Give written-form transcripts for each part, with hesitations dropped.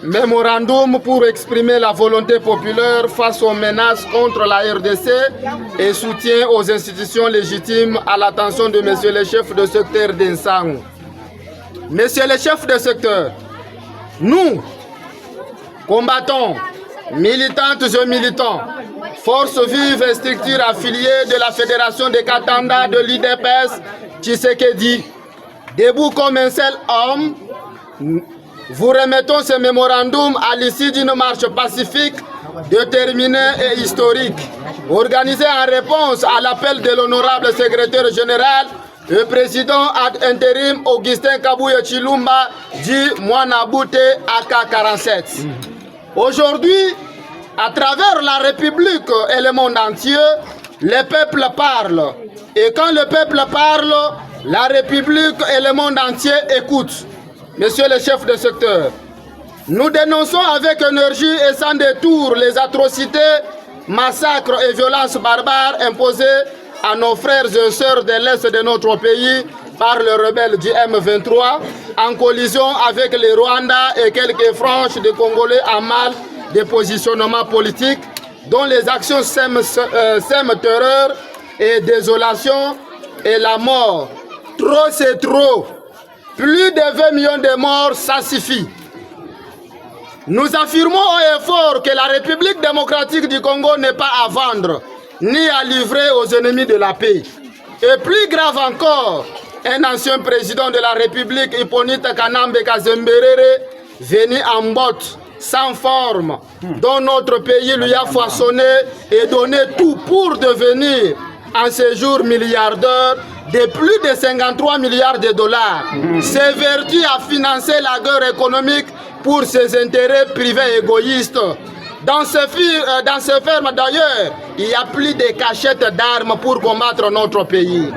Mémorandum pour exprimer la volonté populaire face aux menaces contre la RDC et soutien aux institutions légitimes à l'attention de Monsieur le chef de secteur d'Ensang. Monsieur le chef de secteur, nous, combattants, militantes et militants, forces vives et structures affiliées de la Fédération des Katanda de l'IDPS Tshisekedi, debout comme un seul homme, vous remettons ce mémorandum à l'issue d'une marche pacifique, déterminée et historique, organisée en réponse à l'appel de l'honorable secrétaire général et président ad intérim Augustin Kabuya Chilumba dit Mwanabute AK47. Aujourd'hui, à travers la République et le monde entier, le peuple parle. Et quand le peuple parle, la République et le monde entier écoutent. Monsieur le chef de secteur, nous dénonçons avec énergie et sans détour les atrocités, massacres et violences barbares imposées à nos frères et sœurs de l'Est de notre pays par le rebelle du M23 en collision avec les Rwandais et quelques franges de Congolais en mal de positionnement politique dont les actions sèment terreur et désolation et la mort. Trop c'est trop. Plus de 20 millions de morts, ça suffit. Nous affirmons haut et fort que la République démocratique du Congo n'est pas à vendre, ni à livrer aux ennemis de la paix. Et plus grave encore, un ancien président de la République, Hippolyte Kanambe Kazemberere, venu en botte, sans forme, dont notre pays lui a foisonné et donné tout pour devenir, en ce jour milliardaire, de plus de 53 milliards de dollars, s'évertue à financer la guerre économique pour ses intérêts privés égoïstes. Dans ces fermes d'ailleurs, il y a plus de cachettes d'armes pour combattre notre pays.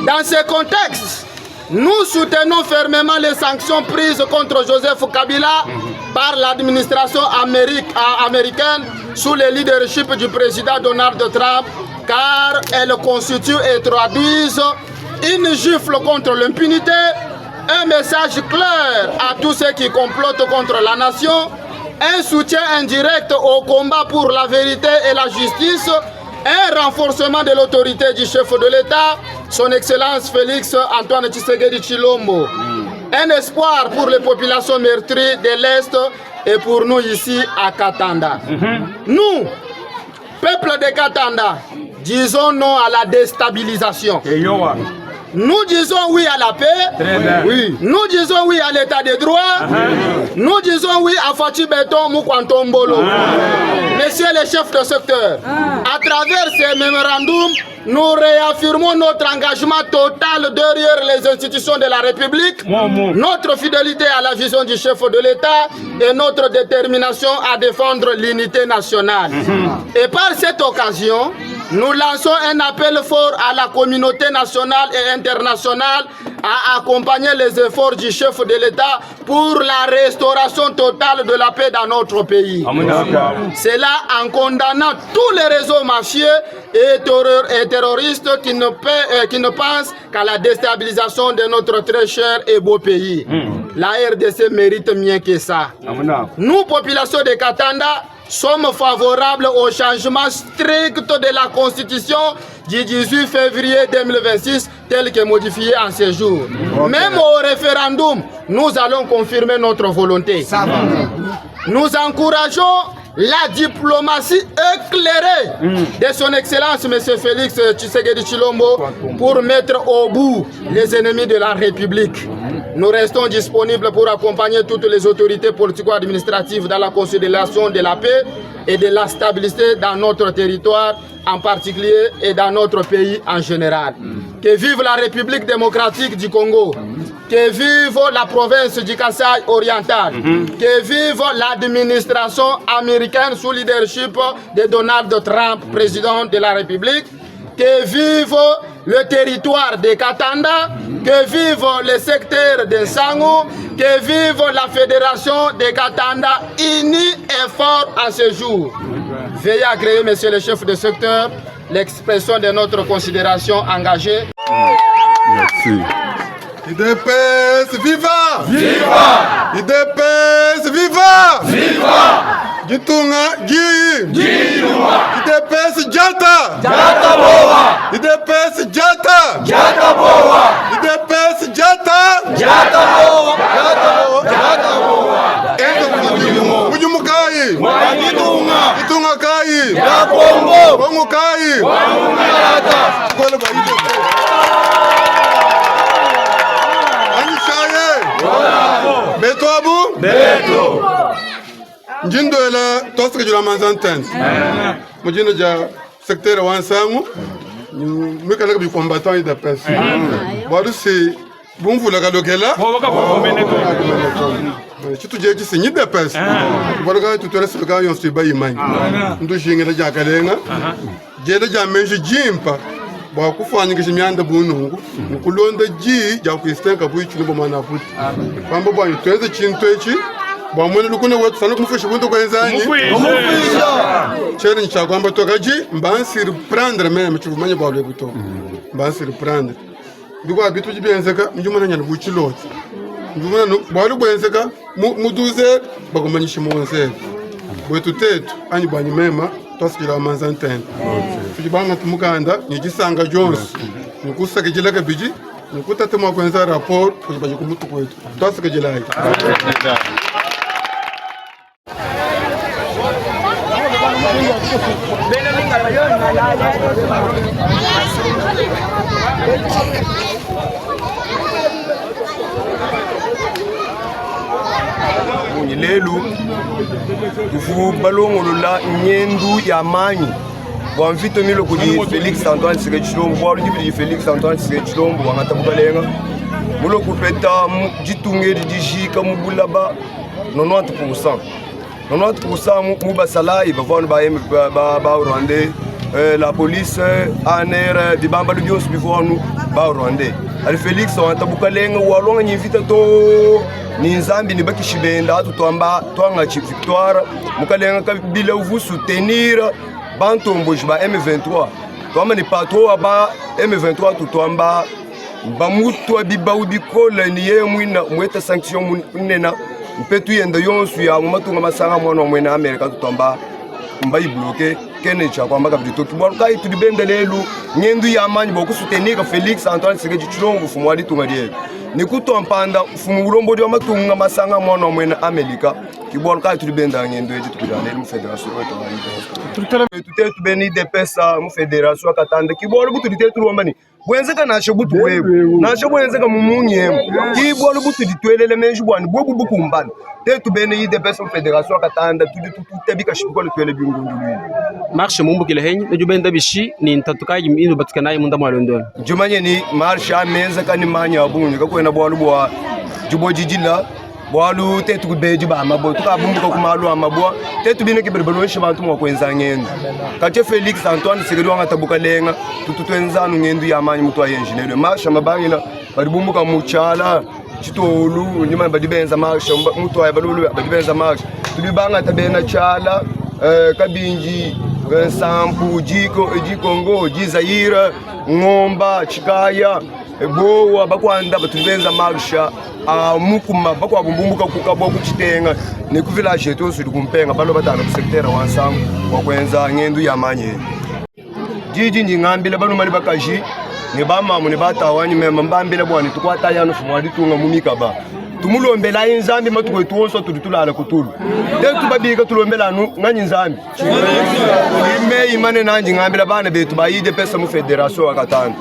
Dans ce contexte, nous soutenons fermement les sanctions prises contre Joseph Kabila par l'administration américaine sous le leadership du président Donald Trump, car elles constituent et traduisent une gifle contre l'impunité, un message clair à tous ceux qui complotent contre la nation, un soutien indirect au combat pour la vérité et la justice, un renforcement de l'autorité du chef de l'État, son Excellence Félix Antoine Tshisekedi Tshilombo. Un espoir pour les populations meurtries de l'Est et pour nous ici à Katanda. Nous, peuple de Katanda, disons non à la déstabilisation. Nous disons oui à la paix, oui. Nous disons oui à l'état de droit, nous disons oui à Fatou Beton Moukwantombolo. Messieurs les chefs de secteur, à travers ces mémorandums, nous réaffirmons notre engagement total derrière les institutions de la République, notre fidélité à la vision du chef de l'État et notre détermination à défendre l'unité nationale. Et par cette occasion, nous lançons un appel fort à la communauté nationale et internationale à accompagner les efforts du chef de l'État pour la restauration totale de la paix dans notre pays. C'est là en condamnant tous les réseaux mafieux et terroristes qui ne pensent qu'à la déstabilisation de notre très cher et beau pays. La RDC mérite mieux que ça. Nous, population de Katanda, sommes favorables au changement strict de la Constitution du 18 février 2026 tel que modifié en ce jour. Même au référendum, nous allons confirmer notre volonté. Nous encourageons la diplomatie éclairée de son Excellence M. Félix Tshisekedi Tshilombo pour mettre au bout les ennemis de la République. Nous restons disponibles pour accompagner toutes les autorités politico-administratives dans la consolidation de la paix et de la stabilité dans notre territoire en particulier et dans notre pays en général. Que vive la République démocratique du Congo, que vive la province du Kasaï oriental, que vive l'administration américaine sous leadership de Donald Trump, président de la République, que vive le territoire de Katanda, que vive le secteur de Sango, que vive la fédération de Katanda, unie et fort en ce jour. Veuillez agréer, monsieur le chef de secteur, l'expression de notre considération engagée. Merci. IDPS, viva! Viva! IDPS, viva! Viva! Gitunga, Gitunga! IDPS, Jata! Jata boa! IDPS, Jata! Jata boa! IDPS, Jata! Jata boa! Jata boa! Jata boa! Ujumukai! Gitunga! Gitunga kai! Ya Kongo! Kongo kai! Kongo Jata! Kola ba IDPS? Beto abu? Beto. Njindo ela toska jula manzantan. Mujino ja secteur wansangu. Mweka laka bi combattant ida pes. Wadu si bumvu laka lokela. Chitu jeji si nyida pes. Wadu ka tutore sibika yon si bayi manyi. Ndu shingela jakalenga. Jeda jamenji jimpa. Ba kufanya ngishimyanda bunungu ukulonda ji ja kuistenga buichi no bomana futi bambo bwa tweze chintu echi bamwene lukune wetu sana kumufisha buntu kwenzanyi cheri nchakwamba tokaji mbansi reprendre même chuvumanye bwalwe buto mbansi reprendre ndiko abitu jibenzeka njumana nyana buchiloti njumana bwalu bwenzeka muduze bakomanyisha monse bwetu tetu anyi bwanyi mema twasikira manzantene tujibanga tumukanda nijisanga Jones nikusaka jilaka biji nikutatema kwenza rapport kujibaje kumutu kwetu twasika jilai lelu tufu balongolola nyendu ya manyi bwa mvito milo kudi Félix Antoine Tshisekedi Tshilombo bwa ludi Félix Antoine Tshisekedi Tshilombo wangata bukalenga mulo kupeta jitungedi dijika mubulaba 90% 90% mubasalai bavanu ba Rwandais la police ANR dibamba lubionsu bivanu ba Rwandais ali Félix wangata bukalenga walonga nyivita to ni nzambi ni baki shibenda atu twamba twanga chi victoire mukalenga kabila uvu soutenir bantombo ba M23 twamba ni patro ba M23 tutwamba ba mutu abiba ubikola ni ye mwina mweta sanction munena mpetu yenda yonsu ya matunga masanga mwana mwena Amerika tutwamba mbayi bloquer kene cha kwamba kabito kibwa kai tudibenda lelu nyendu ya manyi boku soutenir Félix Antoine Tshisekedi Tshilombo fumwali tungadie nikuto mpanda fumu ulombo di matunga masanga mwana mwena Amerika kibwa kai tudibenda nyendu yetu tukudane mu federation tutete beni de pesa mu federation katanda kibwa butu ditete rumbani bwenzeka nasho butu wewe nasho bwenzeka mumunyemo kibwa butu ditwelele menju bwani bobu bukumbana tetu beni de pesa mu federation katanda tutebika shibwa twele bingundu marche mumbu kile henyi nejubenda bishi ni ntatukaji ino batukanaye munda mwalondolo jumanye ni marche amenza kani manya abunye kakwena bwalu bwa jubo jijila bwalu tetu kubeji ba mabo tukabumbuka kumalu amabwa tetu bine kiberbeloshe bantu mwakwenza ngendo kache Félix Antoine Tshisekedi wanga tabukalenga tututwenzanu ngendu ya manyi mutu wa engineer marche mabangila baribumbuka muchala chitolu nyuma badibenza marche mutu wa balulu badibenza marche tulibanga tabena chala kabinji Sampu, Jikongo, Jizaire, Ngomba, Chikaya, Boa, Bakwanda, batubenza marsha, Mukuma, Bakwa Bumbuka Kukabo Kuchitenga, ni ku village yetu sudi kumpenga balo batana ku secteur wansangu wakwenza ngendu ya manye. Jiji ngambile bano mali bakaji, ni bama mu ni batawanyi mema mbambile bwani tukwata yano fumwadi tunga mumikaba. Tumulombela inzambi matuko tuonso tudutulala kutulu tetu babika tulombela nu ngani nzambi ime imane nanji ngambila bana betu bayide pesa mu federation wakatanda